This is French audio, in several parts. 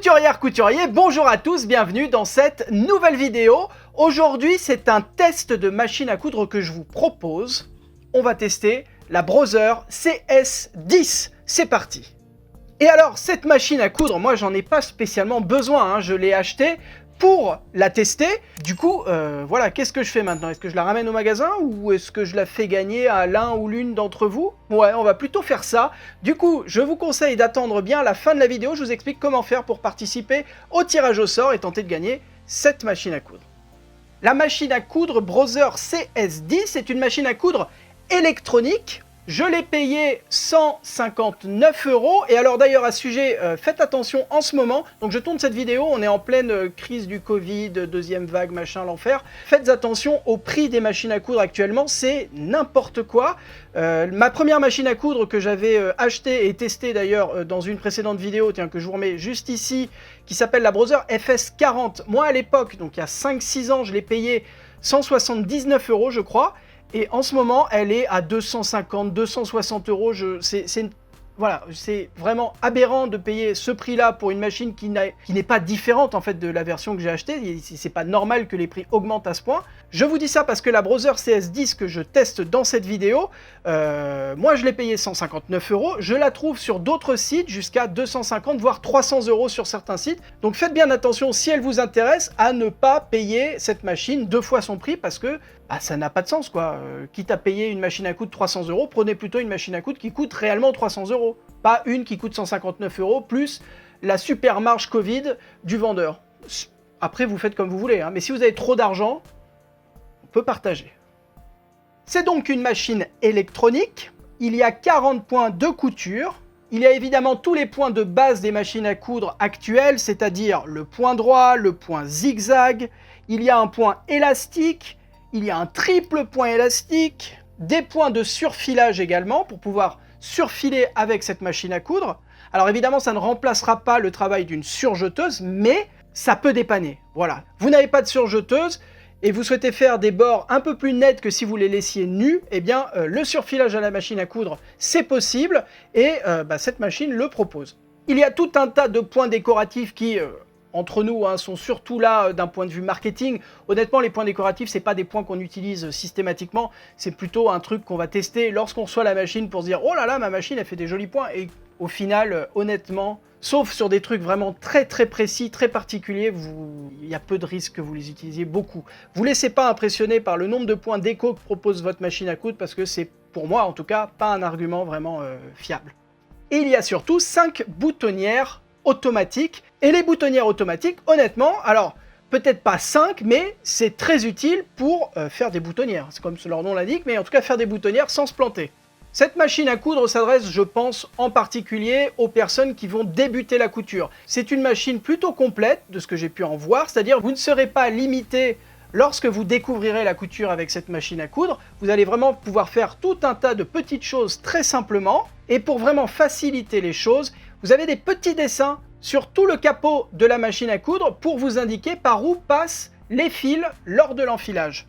Couturière, couturier, bonjour à tous, bienvenue dans cette nouvelle vidéo. Aujourd'hui, c'est un test de machine à coudre que je vous propose. On va tester la Brother CS10. C'est parti. Et alors, cette machine à coudre, moi, j'en ai pas spécialement besoin. Je l'ai achetée pour la tester. Du coup, voilà, qu'est-ce que je fais maintenant? Est-ce que je la ramène au magasin ou est-ce que je la fais gagner à l'un ou l'une d'entre vous? Ouais, on va plutôt faire ça. Du coup, je vous conseille d'attendre bien la fin de la vidéo. Je vous explique comment faire pour participer au tirage au sort et tenter de gagner cette machine à coudre. La machine à coudre Brother CS10, c'est une machine à coudre électronique. Je l'ai payé 159 €. Et alors d'ailleurs à ce sujet, faites attention en ce moment. Donc je tourne cette vidéo, on est en pleine crise du Covid, deuxième vague, machin, l'enfer. Faites attention au prix des machines à coudre actuellement, c'est n'importe quoi. Ma première machine à coudre que j'avais achetée et testée d'ailleurs dans une précédente vidéo, tiens, que je vous remets juste ici, qui s'appelle la Brother FS40. Moi à l'époque, donc il y a 5-6 ans, je l'ai payé 179 € je crois. Et en ce moment, elle est à 250, 260 €. Voilà, c'est vraiment aberrant de payer ce prix-là pour une machine qui n'est pas différente en fait de la version que j'ai achetée. C'est pas normal que les prix augmentent à ce point. Je vous dis ça parce que la Brother CS10 que je teste dans cette vidéo, moi je l'ai payé 159 €. Je la trouve sur d'autres sites jusqu'à 250 voire 300 € sur certains sites. Donc faites bien attention si elle vous intéresse à ne pas payer cette machine deux fois son prix parce que ça n'a pas de sens quoi. Quitte à payer une machine à coudre 300 €, prenez plutôt une machine à coudre qui coûte réellement 300 €. Pas une qui coûte 159 € plus la super marge Covid du vendeur. Après vous faites comme vous voulez, mais si vous avez trop d'argent, on peut partager. C'est donc une machine électronique. Il y a 40 points de couture. Il y a évidemment tous les points de base des machines à coudre actuelles, c'est-à-dire le point droit, le point zigzag. Il y a un point élastique. Il y a un triple point élastique, des points de surfilage également pour pouvoir surfiler avec cette machine à coudre. Alors évidemment, ça ne remplacera pas le travail d'une surjeteuse, mais ça peut dépanner. Voilà, vous n'avez pas de surjeteuse et vous souhaitez faire des bords un peu plus nets que si vous les laissiez nus, eh bien le surfilage à la machine à coudre, c'est possible et cette machine le propose. Il y a tout un tas de points décoratifs qui entre nous, sont surtout là d'un point de vue marketing. Honnêtement, les points décoratifs, c'est pas des points qu'on utilise systématiquement, c'est plutôt un truc qu'on va tester lorsqu'on reçoit la machine pour se dire « Oh là là, ma machine, elle fait des jolis points » et au final, honnêtement, sauf sur des trucs vraiment très très précis, très particuliers, il y a peu de risques que vous les utilisiez beaucoup. Vous laissez pas impressionner par le nombre de points déco que propose votre machine à coudre parce que c'est, pour moi en tout cas, pas un argument vraiment fiable. Et il y a surtout 5 boutonnières automatiques. Et les boutonnières automatiques, honnêtement, alors peut-être pas 5, mais c'est très utile pour faire des boutonnières. C'est comme leur nom l'indique, mais en tout cas faire des boutonnières sans se planter. Cette machine à coudre s'adresse, je pense, en particulier aux personnes qui vont débuter la couture. C'est une machine plutôt complète, de ce que j'ai pu en voir, c'est-à-dire vous ne serez pas limité lorsque vous découvrirez la couture avec cette machine à coudre. Vous allez vraiment pouvoir faire tout un tas de petites choses très simplement. Et pour vraiment faciliter les choses, vous avez des petits dessins sur tout le capot de la machine à coudre pour vous indiquer par où passent les fils lors de l'enfilage.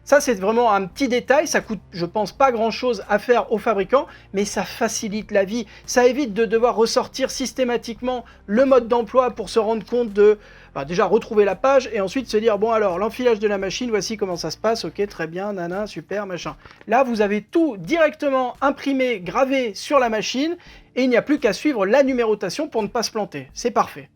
Ça, c'est vraiment un petit détail, ça coûte, je pense, pas grand-chose à faire au fabricant, mais ça facilite la vie. Ça évite de devoir ressortir systématiquement le mode d'emploi pour se rendre compte de, déjà retrouver la page et ensuite se dire, bon alors, l'enfilage de la machine, voici comment ça se passe, ok, très bien, nana, super, machin. Là, vous avez tout directement imprimé, gravé sur la machine et il n'y a plus qu'à suivre la numérotation pour ne pas se planter. C'est parfait.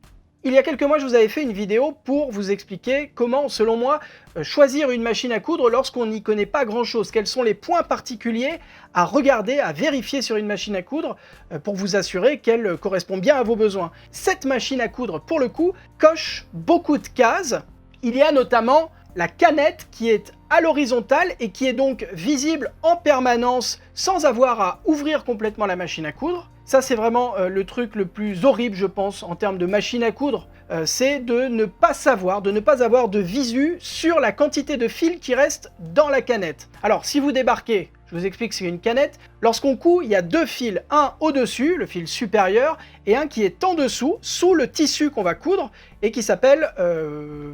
Il y a quelques mois, je vous avais fait une vidéo pour vous expliquer comment, selon moi, choisir une machine à coudre lorsqu'on n'y connaît pas grand-chose. Quels sont les points particuliers à regarder, à vérifier sur une machine à coudre pour vous assurer qu'elle correspond bien à vos besoins. Cette machine à coudre, pour le coup, coche beaucoup de cases. Il y a notamment la canette qui est à l'horizontale et qui est donc visible en permanence sans avoir à ouvrir complètement la machine à coudre. Ça, c'est vraiment le truc le plus horrible, je pense, en termes de machine à coudre. C'est de ne pas savoir, de ne pas avoir de visu sur la quantité de fil qui reste dans la canette. Alors, si vous débarquez, je vous explique, c'est une canette. Lorsqu'on coud, il y a deux fils, un au-dessus, le fil supérieur, et un qui est en dessous, sous le tissu qu'on va coudre, et qui s'appelle,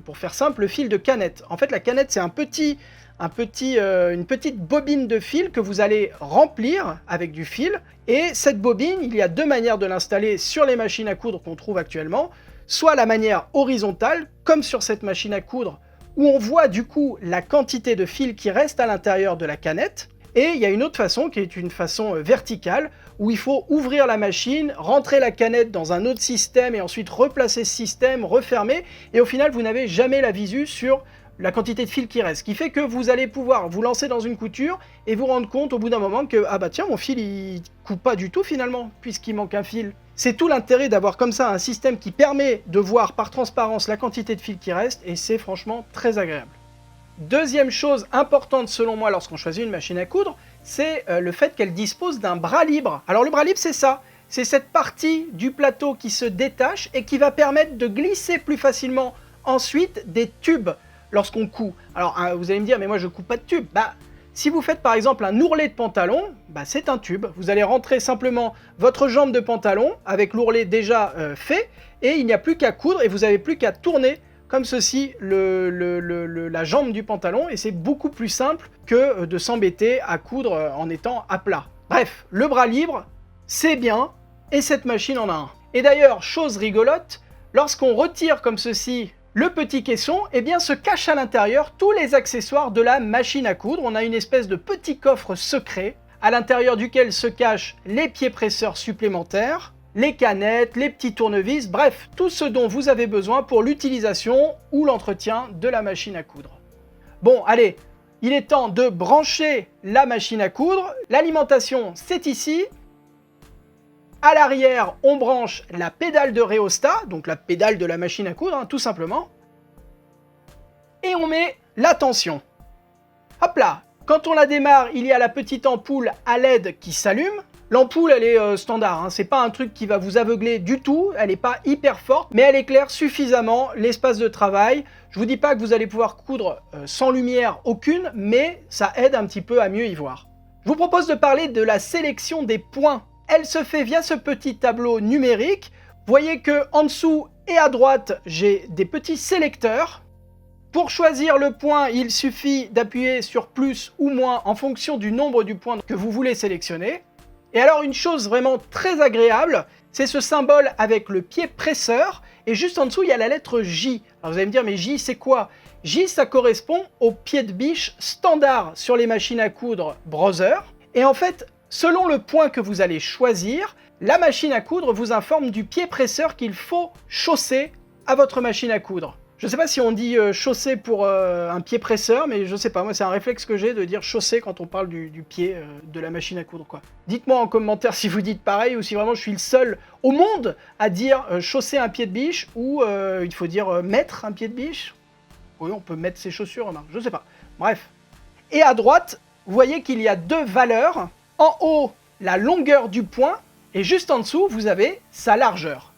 pour faire simple, le fil de canette. En fait, la canette, c'est un petit une petite bobine de fil que vous allez remplir avec du fil. Et cette bobine, il y a deux manières de l'installer sur les machines à coudre qu'on trouve actuellement. Soit la manière horizontale, comme sur cette machine à coudre, où on voit du coup la quantité de fil qui reste à l'intérieur de la canette. Et il y a une autre façon qui est une façon verticale, où il faut ouvrir la machine, rentrer la canette dans un autre système et ensuite replacer ce système, refermer. Et au final, vous n'avez jamais la visu sur la quantité de fil qui reste. Ce qui fait que vous allez pouvoir vous lancer dans une couture et vous rendre compte au bout d'un moment que ah bah tiens, mon fil il coupe pas du tout finalement, puisqu'il manque un fil. C'est tout l'intérêt d'avoir comme ça un système qui permet de voir par transparence la quantité de fil qui reste, et c'est franchement très agréable. Deuxième chose importante selon moi lorsqu'on choisit une machine à coudre, c'est le fait qu'elle dispose d'un bras libre. Alors le bras libre, c'est ça, c'est cette partie du plateau qui se détache et qui va permettre de glisser plus facilement ensuite des tubes lorsqu'on coud. Alors vous allez me dire, mais moi je couds pas de tubes. Bah, si vous faites par exemple un ourlet de pantalon, bah, c'est un tube. Vous allez rentrer simplement votre jambe de pantalon avec l'ourlet déjà fait, et il n'y a plus qu'à coudre et vous n'avez plus qu'à tourner comme ceci la jambe du pantalon, et c'est beaucoup plus simple que de s'embêter à coudre en étant à plat. Bref, le bras libre, c'est bien, et cette machine en a un. Et d'ailleurs, chose rigolote, lorsqu'on retire comme ceci le petit caisson, eh bien se cachent à l'intérieur tous les accessoires de la machine à coudre. On a une espèce de petit coffre secret, à l'intérieur duquel se cachent les pieds presseurs supplémentaires, les canettes, les petits tournevis, bref, tout ce dont vous avez besoin pour l'utilisation ou l'entretien de la machine à coudre. Bon, allez, il est temps de brancher la machine à coudre. L'alimentation, c'est ici. À l'arrière, on branche la pédale de rhéostat, donc la pédale de la machine à coudre, hein, tout simplement. Et on met la tension. Hop là! Quand on la démarre, il y a la petite ampoule à LED qui s'allume. L'ampoule, elle est standard, hein, c'est pas un truc qui va vous aveugler du tout, elle n'est pas hyper forte, mais elle éclaire suffisamment l'espace de travail. Je vous dis pas que vous allez pouvoir coudre sans lumière aucune, mais ça aide un petit peu à mieux y voir. Je vous propose de parler de la sélection des points. Elle se fait via ce petit tableau numérique. Vous voyez que en dessous et à droite, j'ai des petits sélecteurs. Pour choisir le point, il suffit d'appuyer sur plus ou moins en fonction du nombre du point que vous voulez sélectionner. Et alors une chose vraiment très agréable, c'est ce symbole avec le pied presseur, et juste en dessous il y a la lettre J. Alors vous allez me dire, mais J c'est quoi? J, ça correspond au pied de biche standard sur les machines à coudre Brother. Et en fait, selon le point que vous allez choisir, la machine à coudre vous informe du pied presseur qu'il faut chausser à votre machine à coudre. Je ne sais pas si on dit chausser pour un pied presseur, mais je ne sais pas, moi c'est un réflexe que j'ai de dire chausser quand on parle du pied de la machine à coudre, quoi. Dites-moi en commentaire si vous dites pareil, ou si vraiment je suis le seul au monde à dire chausser un pied de biche, ou il faut dire mettre un pied de biche. Oui, on peut mettre ses chaussures, remarque, je ne sais pas. Bref. Et à droite, vous voyez qu'il y a deux valeurs. En haut, la longueur du point, et juste en dessous, vous avez sa largeur.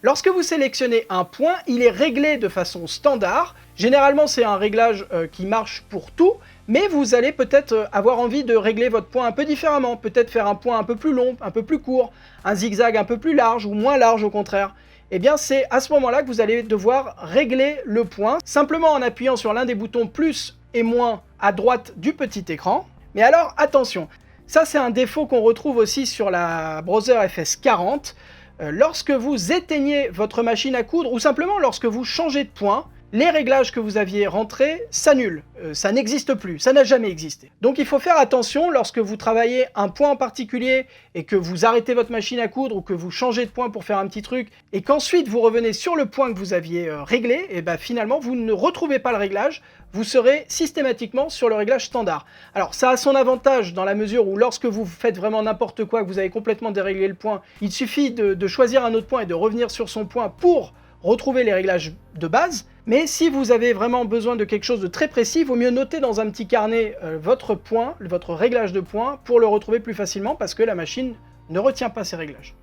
Lorsque vous sélectionnez un point, il est réglé de façon standard. Généralement, c'est un réglage qui marche pour tout, mais vous allez peut-être avoir envie de régler votre point un peu différemment. Peut-être faire un point un peu plus long, un peu plus court, un zigzag un peu plus large ou moins large au contraire. Eh bien, c'est à ce moment-là que vous allez devoir régler le point, simplement en appuyant sur l'un des boutons plus et moins à droite du petit écran. Mais alors, attention, ça c'est un défaut qu'on retrouve aussi sur la Brother FS40. Lorsque vous éteignez votre machine à coudre, ou simplement lorsque vous changez de point, les réglages que vous aviez rentrés s'annulent. Ça n'existe plus, ça n'a jamais existé. Donc il faut faire attention lorsque vous travaillez un point en particulier et que vous arrêtez votre machine à coudre ou que vous changez de point pour faire un petit truc et qu'ensuite vous revenez sur le point que vous aviez réglé, et ben finalement vous ne retrouvez pas le réglage, vous serez systématiquement sur le réglage standard. Alors ça a son avantage dans la mesure où lorsque vous faites vraiment n'importe quoi, que vous avez complètement déréglé le point, il suffit de choisir un autre point et de revenir sur son point pour retrouver les réglages de base. Mais si vous avez vraiment besoin de quelque chose de très précis, il vaut mieux noter dans un petit carnet votre point, votre réglage de point, pour le retrouver plus facilement parce que la machine ne retient pas ces réglages.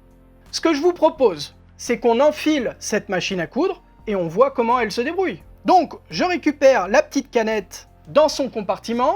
Ce que je vous propose, c'est qu'on enfile cette machine à coudre et on voit comment elle se débrouille. Donc, je récupère la petite canette dans son compartiment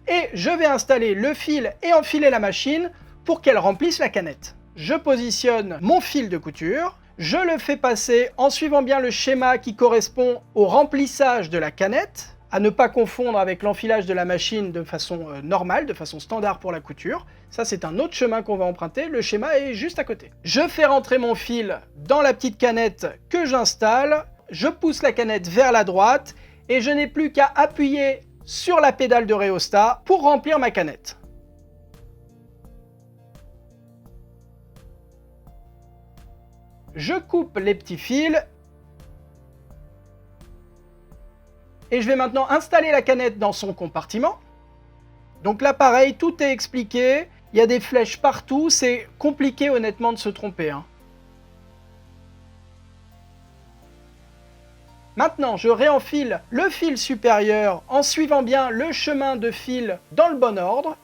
et je vais installer le fil et enfiler la machine pour qu'elle remplisse la canette. Je positionne mon fil de couture. Je le fais passer en suivant bien le schéma qui correspond au remplissage de la canette à ne pas confondre avec l'enfilage de la machine de façon normale, de façon standard pour la couture. Ça, c'est un autre chemin qu'on va emprunter. Le schéma est juste à côté. Je fais rentrer mon fil dans la petite canette que j'installe. Je pousse la canette vers la droite et je n'ai plus qu'à appuyer sur la pédale de rhéostat pour remplir ma canette. Je coupe les petits fils et je vais maintenant installer la canette dans son compartiment. Donc là pareil, tout est expliqué, il y a des flèches partout, c'est compliqué honnêtement de se tromper, hein. Maintenant, je réenfile le fil supérieur en suivant bien le chemin de fil dans le bon ordre.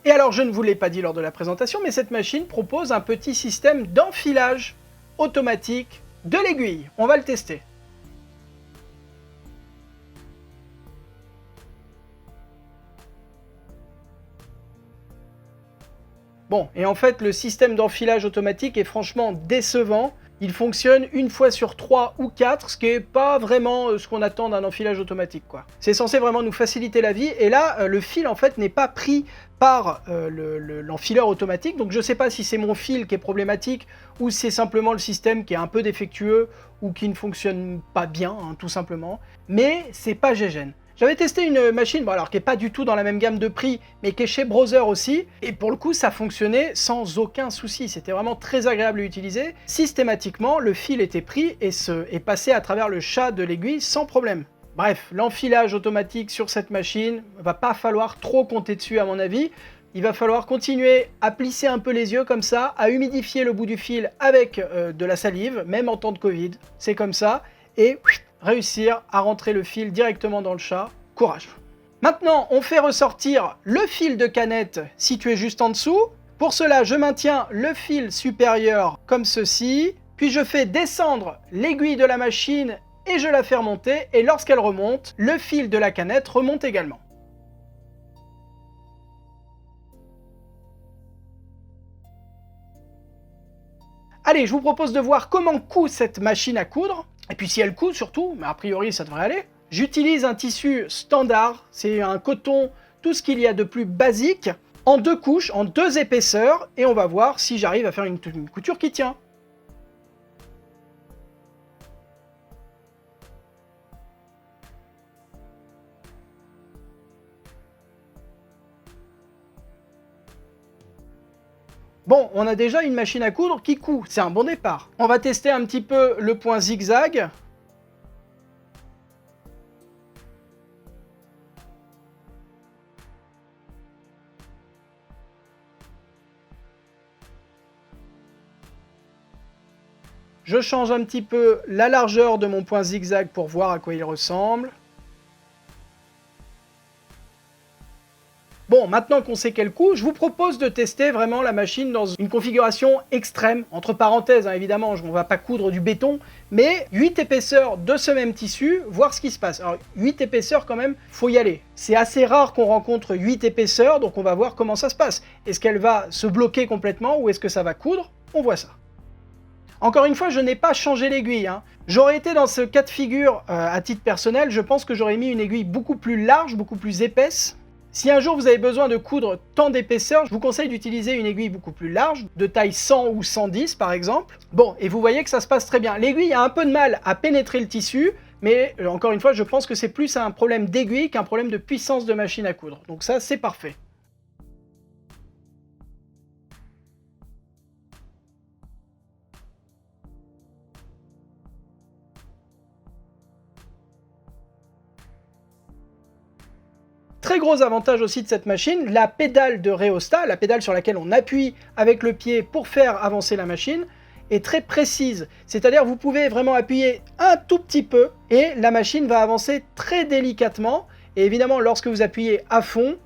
Et alors, je ne vous l'ai pas dit lors de la présentation, mais cette machine propose un petit système d'enfilage automatique de l'aiguille. On va le tester. Bon, et en fait, le système d'enfilage automatique est franchement décevant. Il fonctionne une fois sur 3 ou 4, ce qui n'est pas vraiment ce qu'on attend d'un enfilage automatique, quoi. C'est censé vraiment nous faciliter la vie, et là, le fil, en fait, n'est pas pris par l'enfileur automatique, donc je ne sais pas si c'est mon fil qui est problématique, ou si c'est simplement le système qui est un peu défectueux, ou qui ne fonctionne pas bien, hein, tout simplement, mais c'est pas gégène. J'avais testé une machine, bon alors qui n'est pas du tout dans la même gamme de prix, mais qui est chez Brother aussi, et pour le coup ça fonctionnait sans aucun souci, c'était vraiment très agréable à utiliser. Systématiquement, le fil était pris et passé à travers le chat de l'aiguille sans problème. Bref, l'enfilage automatique sur cette machine, va pas falloir trop compter dessus à mon avis. Il va falloir continuer à plisser un peu les yeux comme ça, à humidifier le bout du fil avec de la salive, même en temps de Covid, c'est comme ça, et réussir à rentrer le fil directement dans le chat. Courage! Maintenant, on fait ressortir le fil de canette situé juste en dessous. Pour cela, je maintiens le fil supérieur comme ceci, puis je fais descendre l'aiguille de la machine et je la fais remonter, et lorsqu'elle remonte, le fil de la canette remonte également. Allez, je vous propose de voir comment coud cette machine à coudre. Et puis si elle coud surtout, mais a priori ça devrait aller. J'utilise un tissu standard, c'est un coton, tout ce qu'il y a de plus basique, en 2 couches, en 2 épaisseurs, et on va voir si j'arrive à faire une couture qui tient. Bon, on a déjà une machine à coudre qui coud, c'est un bon départ. On va tester un petit peu le point zigzag. Je change un petit peu la largeur de mon point zigzag pour voir à quoi il ressemble. Bon, maintenant qu'on sait quel coup, je vous propose de tester vraiment la machine dans une configuration extrême, entre parenthèses, hein, évidemment, on ne va pas coudre du béton, mais 8 épaisseurs de ce même tissu, voir ce qui se passe. Alors 8 épaisseurs quand même, faut y aller. C'est assez rare qu'on rencontre 8 épaisseurs, donc on va voir comment ça se passe. Est-ce qu'elle va se bloquer complètement ou est-ce que ça va coudre? On voit ça. Encore une fois, je n'ai pas changé l'aiguille, hein. J'aurais été dans ce cas de figure à titre personnel, je pense que j'aurais mis une aiguille beaucoup plus large, beaucoup plus épaisse. Si un jour vous avez besoin de coudre tant d'épaisseur, je vous conseille d'utiliser une aiguille beaucoup plus large, de taille 100 ou 110 par exemple. Bon, et vous voyez que ça se passe très bien. L'aiguille a un peu de mal à pénétrer le tissu, mais encore une fois, je pense que c'est plus un problème d'aiguille qu'un problème de puissance de machine à coudre. Donc ça, c'est parfait. Très gros avantage aussi de cette machine, la pédale de rhéostat, la pédale sur laquelle on appuie avec le pied pour faire avancer la machine, est très précise. C'est-à-dire vous pouvez vraiment appuyer un tout petit peu et la machine va avancer très délicatement. Et évidemment, lorsque vous appuyez à fond,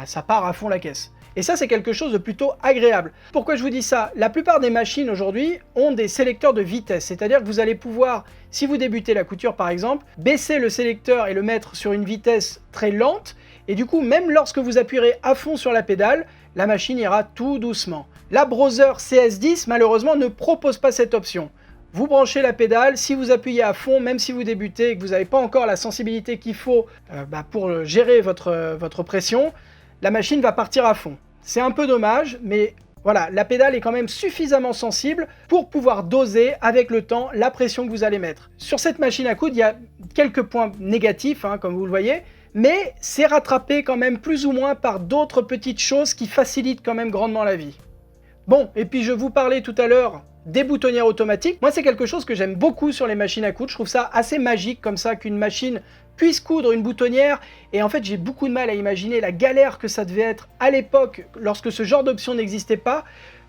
ça part à fond la caisse. Et ça, c'est quelque chose de plutôt agréable. Pourquoi je vous dis ça? La plupart des machines aujourd'hui ont des sélecteurs de vitesse, c'est-à-dire que vous allez pouvoir, si vous débutez la couture par exemple, baisser le sélecteur et le mettre sur une vitesse très lente, et du coup, même lorsque vous appuierez à fond sur la pédale, la machine ira tout doucement. La Brother CS10, malheureusement, ne propose pas cette option. vous branchez la pédale, si vous appuyez à fond, même si vous débutez et que vous n'avez pas encore la sensibilité qu'il faut pour gérer votre pression, la machine va partir à fond. C'est un peu dommage, mais voilà, la pédale est quand même suffisamment sensible pour pouvoir doser avec le temps la pression que vous allez mettre. Sur cette machine à coudre, il y a quelques points négatifs, comme vous le voyez, mais c'est rattrapé quand même plus ou moins par d'autres petites choses qui facilitent quand même grandement la vie. Bon, et puis je vous parlais tout à l'heure des boutonnières automatiques. Moi, c'est quelque chose que j'aime beaucoup sur les machines à coudre. Je trouve ça assez magique comme ça qu'une machine puisse coudre une boutonnière. Et en fait, j'ai beaucoup de mal à imaginer la galère que ça devait être à l'époque lorsque ce genre d'option n'existait pas.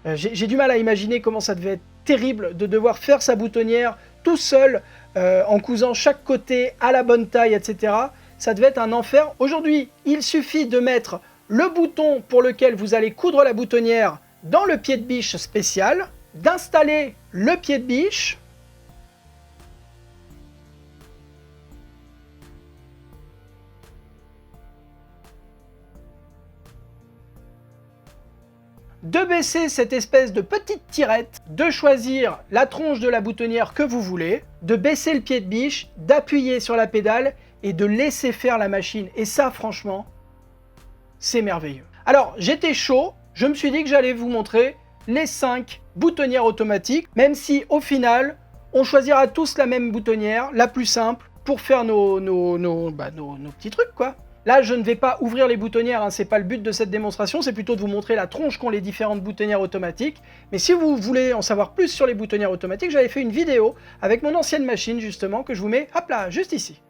J'ai du mal à imaginer comment ça devait être terrible de devoir faire sa boutonnière tout seul en cousant chaque côté à la bonne taille, etc. Ça devait être un enfer. Aujourd'hui, il suffit de mettre le bouton pour lequel vous allez coudre la boutonnière dans le pied de biche spécial, d'installer le pied de biche, de baisser cette espèce de petite tirette, de choisir la tronche de la boutonnière que vous voulez, de baisser le pied de biche, d'appuyer sur la pédale et de laisser faire la machine. Et ça, franchement, c'est merveilleux. Alors, j'étais chaud, je me suis dit que j'allais vous montrer les 5 boutonnières automatiques, même si au final, on choisira tous la même boutonnière, la plus simple, pour faire nos petits trucs, quoi. Là, je ne vais pas ouvrir les boutonnières, c'est pas le but de cette démonstration, c'est plutôt de vous montrer la tronche qu'ont les différentes boutonnières automatiques. Mais si vous voulez en savoir plus sur les boutonnières automatiques, j'avais fait une vidéo avec mon ancienne machine, justement, que je vous mets, hop là, juste ici.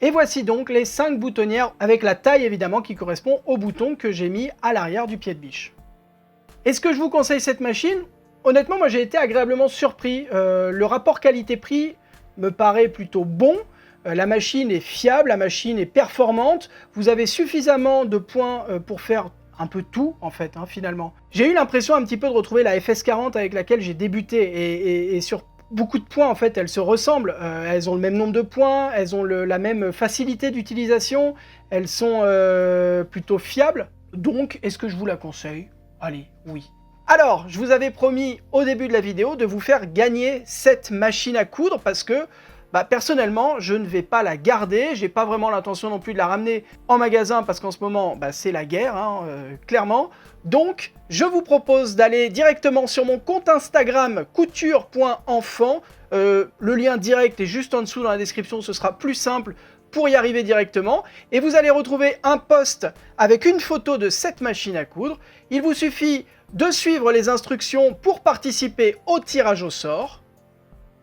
Et voici donc les 5 boutonnières avec la taille évidemment qui correspond au bouton que j'ai mis à l'arrière du pied de biche. Est-ce que je vous conseille cette machine? Honnêtement, moi j'ai été agréablement surpris. Le rapport qualité-prix me paraît plutôt bon. La machine est fiable, la machine est performante. Vous avez suffisamment de points pour faire un peu tout en fait, finalement. J'ai eu l'impression un petit peu de retrouver la FS40 avec laquelle j'ai débuté et sur beaucoup de points, en fait, elles se ressemblent. Elles ont le même nombre de points, elles ont la même facilité d'utilisation, elles sont plutôt fiables. Donc, est-ce que je vous la conseille? Allez, oui. Alors, je vous avais promis au début de la vidéo de vous faire gagner cette machine à coudre parce que, personnellement, je ne vais pas la garder. J'ai pas vraiment l'intention non plus de la ramener en magasin parce qu'en ce moment, c'est la guerre, clairement. Donc, je vous propose d'aller directement sur mon compte Instagram couture.enfant. Le lien direct est juste en dessous dans la description, ce sera plus simple pour y arriver directement. Et vous allez retrouver un post avec une photo de cette machine à coudre. Il vous suffit de suivre les instructions pour participer au tirage au sort.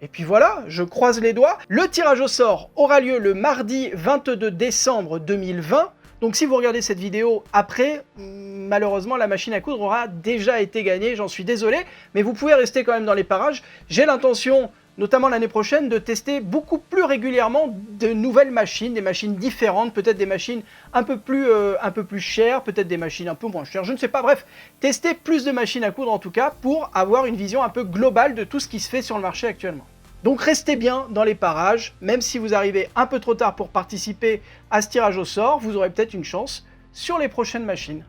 Et puis voilà, je croise les doigts. Le tirage au sort aura lieu le mardi 22 décembre 2020. Donc si vous regardez cette vidéo après, malheureusement la machine à coudre aura déjà été gagnée, j'en suis désolé, mais vous pouvez rester quand même dans les parages. J'ai l'intention, notamment l'année prochaine, de tester beaucoup plus régulièrement de nouvelles machines, des machines différentes, peut-être des machines un peu plus chères, peut-être des machines un peu moins chères, je ne sais pas, bref, tester plus de machines à coudre en tout cas, pour avoir une vision un peu globale de tout ce qui se fait sur le marché actuellement. Donc restez bien dans les parages, même si vous arrivez un peu trop tard pour participer à ce tirage au sort, vous aurez peut-être une chance sur les prochaines machines.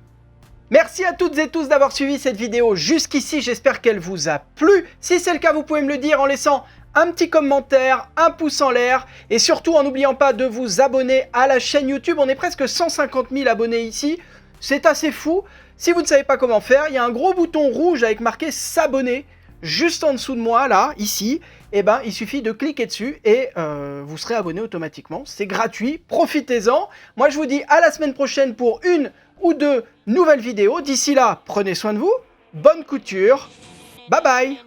Merci à toutes et tous d'avoir suivi cette vidéo jusqu'ici, j'espère qu'elle vous a plu. Si c'est le cas, vous pouvez me le dire en laissant un petit commentaire, un pouce en l'air, et surtout en n'oubliant pas de vous abonner à la chaîne YouTube. On est presque 150 000 abonnés ici, c'est assez fou. Si vous ne savez pas comment faire, il y a un gros bouton rouge avec marqué s'abonner, juste en dessous de moi, là, ici. Et il suffit de cliquer dessus et vous serez abonné automatiquement. C'est gratuit, profitez-en. Moi, je vous dis à la semaine prochaine pour une ou deux nouvelles vidéos. D'ici là, prenez soin de vous, bonne couture, bye bye.